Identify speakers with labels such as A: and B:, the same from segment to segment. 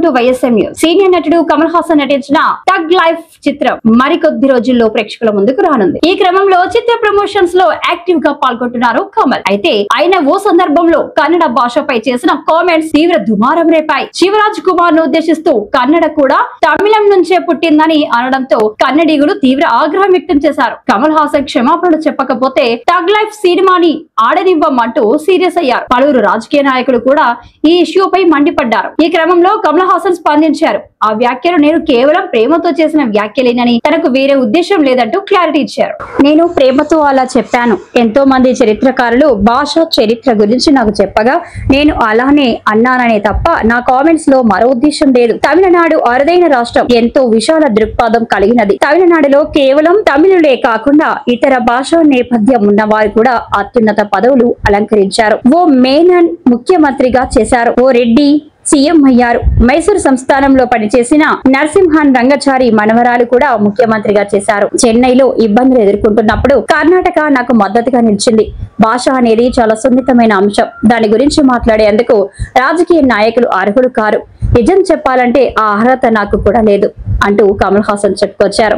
A: To YSM news. Senior నటుడు కమల్ హాసన్ నటించిన tug life చిత్రం మరికొద్ది రోజుల్లో ప్రేక్షకుల ముందుకు రానుంది. ఈ క్రమంలో చిత్ర ప్రమోషన్స్ లో యాక్టివ్ గా పాల్గొంటున్నారు కమల్. అయితే ఆయన ఓ సందర్భంలో కన్నడ భాషపై చేసిన కామెంట్స్ తీవ్ర దుమారం రేపాయి. శివరాజ్ కుమార్ ను ఉద్దేశిస్తూ కన్నడ కూడా తమిళం నుంచే పుట్టిందని అనడంతో కన్నడీయులు తీవ్ర ఆగ్రహం వ్యక్తం చేశారు. కమల్ హాసన్ క్షమాపణలు చెప్పకపోతే టగ్ లైఫ్ సినిమాని ఆడనివ్వమంటూ సీరియస్ అయ్యారు. పలువురు రాజకీయ నాయకులు కూడా ఈ ఇష్యూపై మండిపడ్డారు. ఈ క్రమంలో కమల్ హాసన్ స్పందించారు. ఆ వ్యాఖ్యలు నేను కేవలం ప్రేమతో చేసిన వ్యాఖ్యలేనని, తనకు వేరే ఉద్దేశం లేదంటూ క్లారిటీ ఇచ్చారు. నేను ప్రేమతో అలా చెప్పాను. ఎంతో మంది చరిత్రకారులు భాష చరిత్ర గురించి నాకు చెప్పగా నేను అలానే అన్నాననే తప్ప నా కామెంట్స్ లో మరో ఉద్దేశం లేదు. తమిళనాడు అరుదైన రాష్ట్రం, ఎంతో విశాల దృక్పథం కలిగినది. తమిళనాడులో కేవలం తమిళులే కాకుండా ఇతర భాషా నేపథ్యం ఉన్నవారు కూడా అత్యున్నత పదవులు అలంకరించారు. ఓ మేనన్ ముఖ్యమంత్రిగా చేశారు. ఓ రెడ్డి సీఎం అయ్యారు. మైసూరు సంస్థానంలో పనిచేసిన నరసింహన్ రంగచారి మనవరాలు కూడా ముఖ్యమంత్రిగా చేశారు. చెన్నైలో ఇబ్బందులు ఎదుర్కొంటున్నప్పుడు కర్ణాటక నాకు మద్దతుగా నిలిచింది. భాష అనేది చాలా సున్నితమైన అంశం. దాని గురించి మాట్లాడేందుకు రాజకీయ నాయకులు అర్హులు కారు. నిజం చెప్పాలంటే ఆ అర్హత నాకు కూడా లేదు అంటూ కమల్ హాసన్ చెప్పుకొచ్చారు.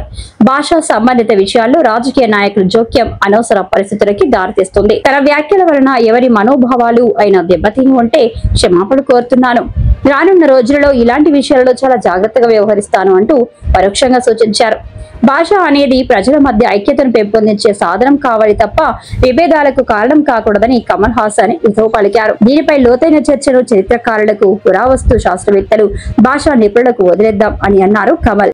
A: భాషా సంబంధిత విషయాల్లో రాజకీయ నాయకుల జోక్యం అనవసర పరిస్థితులకి దారితీస్తుంది. తన వ్యాఖ్యల వలన ఎవరి మనోభావాలు అయినా దెబ్బతిని ఉంటే క్షమాపణ కోరుతున్నాను. రానున్న రోజులలో ఇలాంటి విషయాలలో చాలా జాగ్రత్తగా వ్యవహరిస్తాను అంటూ పరోక్షంగా సూచించారు. భాష అనేది ప్రజల మధ్య ఐక్యతను పెంపొందించే సాధనం కావాలి తప్ప విభేదాలకు కారణం కాకూడదని కమల్ హాసన్ హితవు పలికారు. దీనిపై లోతైన చర్చను చరిత్రకారులకు, పురావస్తు శాస్త్రవేత్తలు, భాషా నిపుణులకు వదిలేద్దాం అని అన్నారు కమల్.